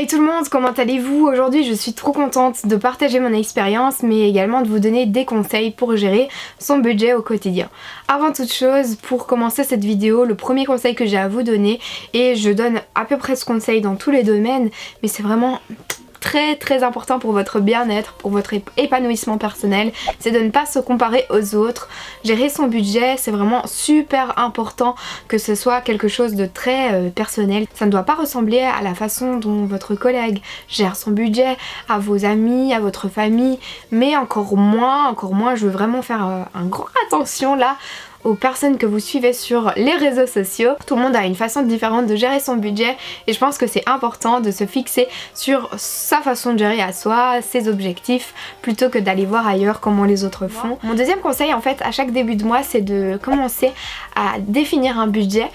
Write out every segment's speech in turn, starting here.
Hey tout le monde, comment allez-vous? Aujourd'hui je suis trop contente de partager mon expérience mais également de vous donner des conseils pour gérer son budget au quotidien. Avant toute chose, pour commencer cette vidéo, le premier conseil que j'ai à vous donner, et je donne à peu près ce conseil dans tous les domaines, mais c'est vraiment très important pour votre bien-être, pour votre épanouissement personnel, c'est de ne pas se comparer aux autres. Gérer son budget, c'est vraiment super important, que ce soit quelque chose de très personnel. Ça ne doit pas ressembler à la façon dont votre collègue gère son budget, à vos amis, à votre famille, mais encore moins, je veux vraiment faire un grand attention là aux personnes que vous suivez sur les réseaux sociaux. Tout le monde a une façon différente de gérer son budget et je pense que c'est important de se fixer sur sa façon de gérer à soi, ses objectifs, plutôt que d'aller voir ailleurs comment les autres font. Mon deuxième conseil en fait à chaque début de mois, c'est de commencer à définir un budget.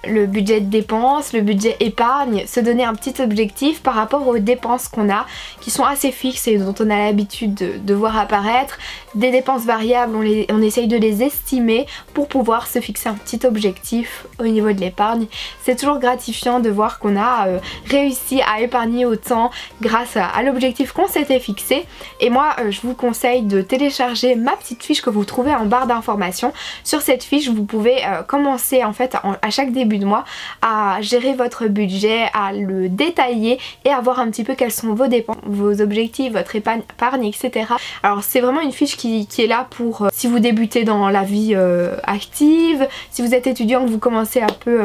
Le budget de dépenses, le budget épargne, se donner un petit objectif par rapport aux dépenses qu'on a, qui sont assez fixes et dont on a l'habitude de voir apparaître. Des dépenses variables, on essaye de les estimer pour pouvoir se fixer un petit objectif au niveau de l'épargne. C'est toujours gratifiant de voir qu'on a réussi à épargner autant grâce à l'objectif qu'on s'était fixé. Et moi je vous conseille de télécharger ma petite fiche que vous trouvez en barre d'informations. Sur cette fiche vous pouvez commencer en fait à chaque début de mois à gérer votre budget, à le détailler et à voir un petit peu quels sont vos dépenses, vos objectifs, votre épargne, etc. Alors c'est vraiment une fiche qui est là pour si vous débutez dans la vie active, si vous êtes étudiant, que vous commencez un peu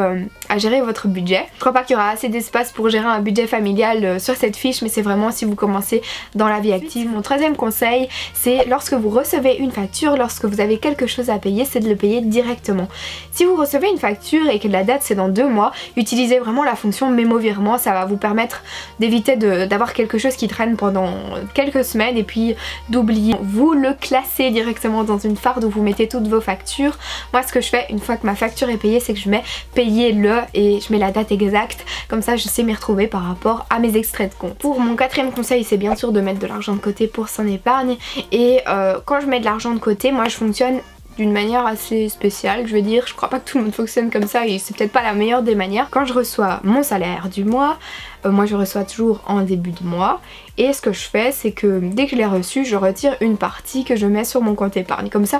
à gérer votre budget. Je crois pas qu'il y aura assez d'espace pour gérer un budget familial sur cette fiche, mais c'est vraiment si vous commencez dans la vie active. Mon troisième conseil, c'est lorsque vous recevez une facture, lorsque vous avez quelque chose à payer, c'est de le payer directement. Si vous recevez une facture et que la date c'est dans 2 mois, utilisez vraiment la fonction mémo virement, ça va vous permettre d'éviter d'avoir quelque chose qui traîne pendant quelques semaines et puis d'oublier. Vous le classez directement dans une farde où vous mettez toutes vos factures. Moi ce que je fais une fois que ma facture est payée, c'est que je mets payer le et je mets la date exacte, comme ça je sais m'y retrouver par rapport à mes extraits de compte. Pour mon quatrième conseil, c'est bien sûr de mettre de l'argent de côté pour son épargne, et quand je mets de l'argent de côté, moi je fonctionne d'une manière assez spéciale, je veux dire. Je crois pas que tout le monde fonctionne comme ça et c'est peut-être pas la meilleure des manières. Quand je reçois mon salaire du mois, moi je reçois toujours en début de mois, et ce que je fais c'est que dès que je l'ai reçu, je retire une partie que je mets sur mon compte épargne. Comme ça,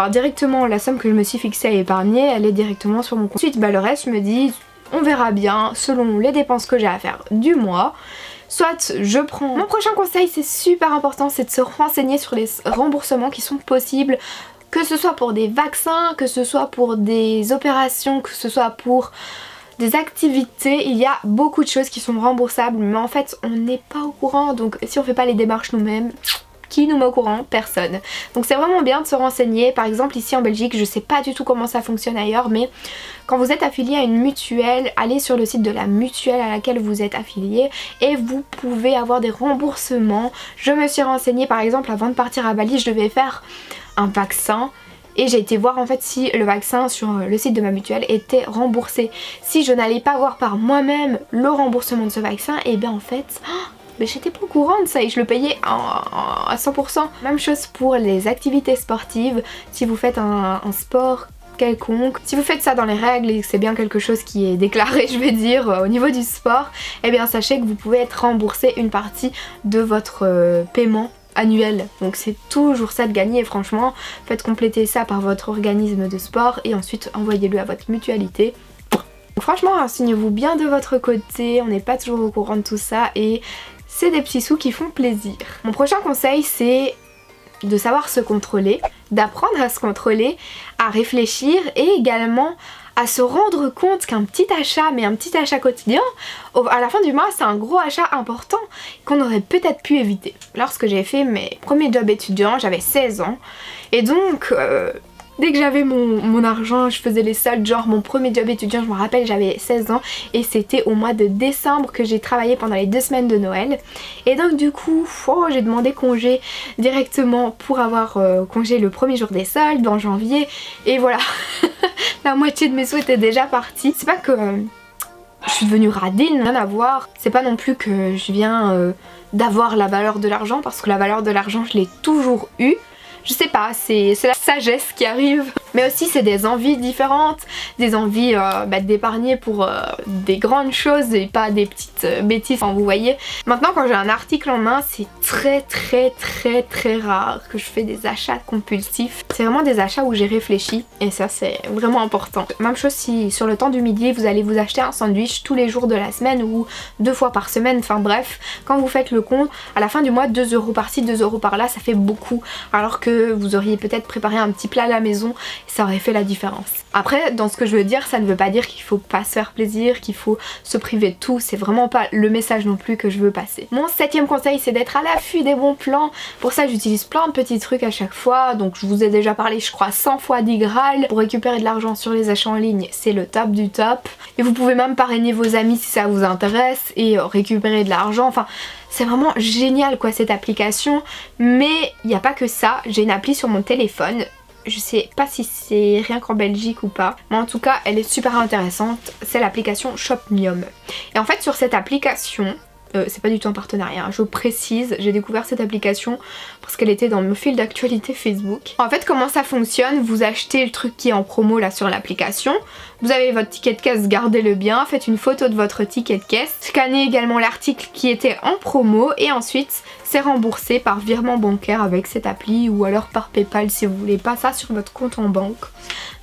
directement la somme que je me suis fixée à épargner, elle est directement sur mon compte. Ensuite le reste, je me dis on verra bien selon les dépenses que j'ai à faire du mois. Soit je prends... Mon prochain conseil, c'est super important, c'est de se renseigner sur les remboursements qui sont possibles, que ce soit pour des vaccins, que ce soit pour des opérations, que ce soit pour des activités. Il y a beaucoup de choses qui sont remboursables, mais en fait on n'est pas au courant, donc si on fait pas les démarches nous-mêmes, qui nous met au courant? Personne. Donc c'est vraiment bien de se renseigner. Par exemple ici en Belgique, je sais pas du tout comment ça fonctionne ailleurs, mais quand vous êtes affilié à une mutuelle, allez sur le site de la mutuelle à laquelle vous êtes affilié et vous pouvez avoir des remboursements. Je me suis renseignée par exemple avant de partir à Bali, je devais faire un vaccin et j'ai été voir en fait si le vaccin sur le site de ma mutuelle était remboursé. Si je n'allais pas voir par moi-même le remboursement de ce vaccin, et bien en fait... mais j'étais pas au courant de ça et je le payais à 100%. Même chose pour les activités sportives. Si vous faites un sport quelconque, si vous faites ça dans les règles et que c'est bien quelque chose qui est déclaré, je vais dire, au niveau du sport, et bien sachez que vous pouvez être remboursé une partie de votre paiement annuel. Donc c'est toujours ça de gagner, et franchement faites compléter ça par votre organisme de sport et ensuite envoyez-le à votre mutualité. Donc franchement renseignez-vous bien de votre côté, on n'est pas toujours au courant de tout ça et c'est des petits sous qui font plaisir. Mon prochain conseil, c'est de savoir se contrôler, d'apprendre à se contrôler, à réfléchir et également à se rendre compte qu'un petit achat, mais un petit achat quotidien, à la fin du mois c'est un gros achat important qu'on aurait peut-être pu éviter. Lorsque j'ai fait mes premiers jobs étudiants, j'avais 16 ans et donc... dès que j'avais mon argent, je faisais les soldes, genre mon premier job étudiant, je me rappelle, j'avais 16 ans et c'était au mois de décembre que j'ai travaillé pendant les 2 semaines de Noël. Et donc du coup, j'ai demandé congé directement pour avoir congé le premier jour des soldes en janvier. Et voilà, la moitié de mes sous étaient déjà partis. C'est pas que je suis devenue radine, rien à voir. C'est pas non plus que je viens d'avoir la valeur de l'argent, parce que la valeur de l'argent je l'ai toujours eue. Je sais pas, c'est sagesse qui arrive. Mais aussi c'est des envies différentes, des envies d'épargner pour des grandes choses et pas des petites bêtises, enfin, vous voyez. Maintenant quand j'ai un article en main, c'est très rare que je fais des achats compulsifs. C'est vraiment des achats où j'ai réfléchi et ça c'est vraiment important. Même chose si sur le temps du midi vous allez vous acheter un sandwich tous les jours de la semaine ou 2 fois par semaine, enfin bref, quand vous faites le compte, à la fin du mois 2 € par-ci, 2 € par-là, ça fait beaucoup. Alors que vous auriez peut-être préparé un petit plat à la maison, ça aurait fait la différence. Après, dans ce que je veux dire, ça ne veut pas dire qu'il faut pas se faire plaisir, qu'il faut se priver de tout, c'est vraiment pas le message non plus que je veux passer. Mon 7e conseil, c'est d'être à l'affût des bons plans. Pour ça, j'utilise plein de petits trucs à chaque fois, donc je vous ai déjà parlé, je crois, 100 fois d'Igral. Pour récupérer de l'argent sur les achats en ligne, c'est le top du top. Et vous pouvez même parrainer vos amis si ça vous intéresse et récupérer de l'argent, enfin... C'est vraiment génial quoi cette application, mais il n'y a pas que ça, j'ai une appli sur mon téléphone. Je sais pas si c'est rien qu'en Belgique ou pas, mais en tout cas elle est super intéressante, c'est l'application Shopmium. Et en fait sur cette application, c'est pas du tout un partenariat, hein, je précise, j'ai découvert cette application parce qu'elle était dans mon fil d'actualité Facebook. En fait comment ça fonctionne, vous achetez le truc qui est en promo là sur l'application, vous avez votre ticket de caisse, gardez-le bien, faites une photo de votre ticket de caisse, scannez également l'article qui était en promo et ensuite c'est remboursé par virement bancaire avec cette appli ou alors par PayPal si vous voulez pas ça sur votre compte en banque.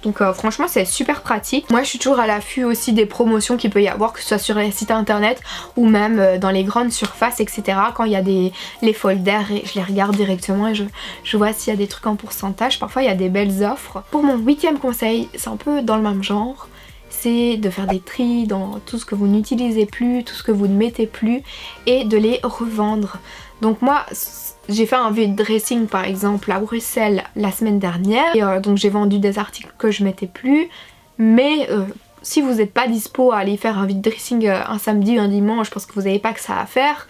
Donc franchement c'est super pratique. Moi je suis toujours à l'affût aussi des promotions qu'il peut y avoir, que ce soit sur les sites internet ou même dans les grandes surfaces etc. Quand il y a les folders, et je les regarde directement et je vois s'il y a des trucs en pourcentage. Parfois il y a des belles offres. Pour mon 8e conseil, c'est un peu dans le même genre. C'est de faire des tris dans tout ce que vous n'utilisez plus, tout ce que vous ne mettez plus et de les revendre. Donc moi j'ai fait un vide dressing par exemple à Bruxelles la semaine dernière et donc j'ai vendu des articles que je mettais plus, mais si vous n'êtes pas dispo à aller faire un vide dressing un samedi ou un dimanche parce que vous n'avez pas que ça à faire,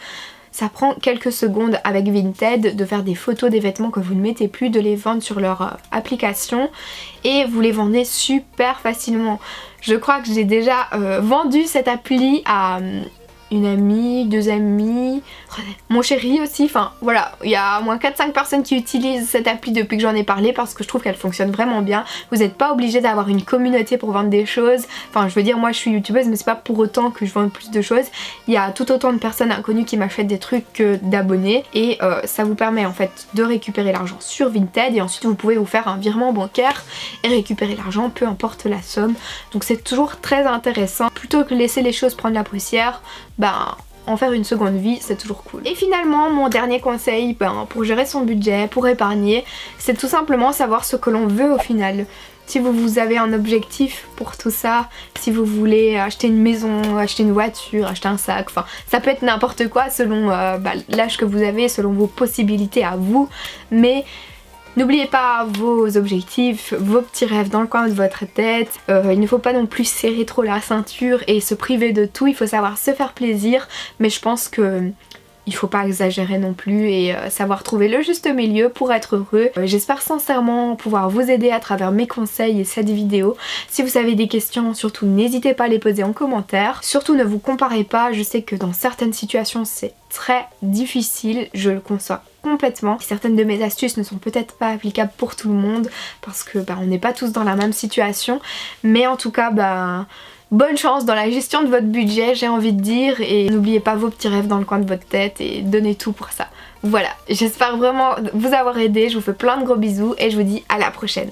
ça prend quelques secondes avec Vinted de faire des photos des vêtements que vous ne mettez plus, de les vendre sur leur application et vous les vendez super facilement. Je crois que j'ai déjà vendu cette appli à une amie, 2 amis, mon chéri aussi, enfin voilà, il y a au moins 4-5 personnes qui utilisent cette appli depuis que j'en ai parlé parce que je trouve qu'elle fonctionne vraiment bien. Vous n'êtes pas obligé d'avoir une communauté pour vendre des choses, enfin je veux dire moi je suis youtubeuse mais c'est pas pour autant que je vends plus de choses. Il y a tout autant de personnes inconnues qui m'achètent des trucs que d'abonnés et ça vous permet en fait de récupérer l'argent sur Vinted et ensuite vous pouvez vous faire un virement bancaire et récupérer l'argent peu importe la somme. Donc c'est toujours très intéressant, plutôt que laisser les choses prendre la poussière, en faire une seconde vie c'est toujours cool. Et finalement mon dernier conseil pour gérer son budget, pour épargner, c'est tout simplement savoir ce que l'on veut au final. Si vous avez un objectif pour tout ça, si vous voulez acheter une maison, acheter une voiture, acheter un sac, enfin ça peut être n'importe quoi selon l'âge que vous avez, selon vos possibilités à vous, mais n'oubliez pas vos objectifs, vos petits rêves dans le coin de votre tête. Il ne faut pas non plus serrer trop la ceinture et se priver de tout, il faut savoir se faire plaisir, mais je pense que il faut pas exagérer non plus et savoir trouver le juste milieu pour être heureux. J'espère sincèrement pouvoir vous aider à travers mes conseils et cette vidéo. Si vous avez des questions, surtout n'hésitez pas à les poser en commentaire. Surtout ne vous comparez pas, je sais que dans certaines situations c'est très difficile, je le conçois complètement. Certaines de mes astuces ne sont peut-être pas applicables pour tout le monde parce que on n'est pas tous dans la même situation, mais en tout cas bonne chance dans la gestion de votre budget j'ai envie de dire, et n'oubliez pas vos petits rêves dans le coin de votre tête et donnez tout pour ça. Voilà, j'espère vraiment vous avoir aidé, je vous fais plein de gros bisous et je vous dis à la prochaine.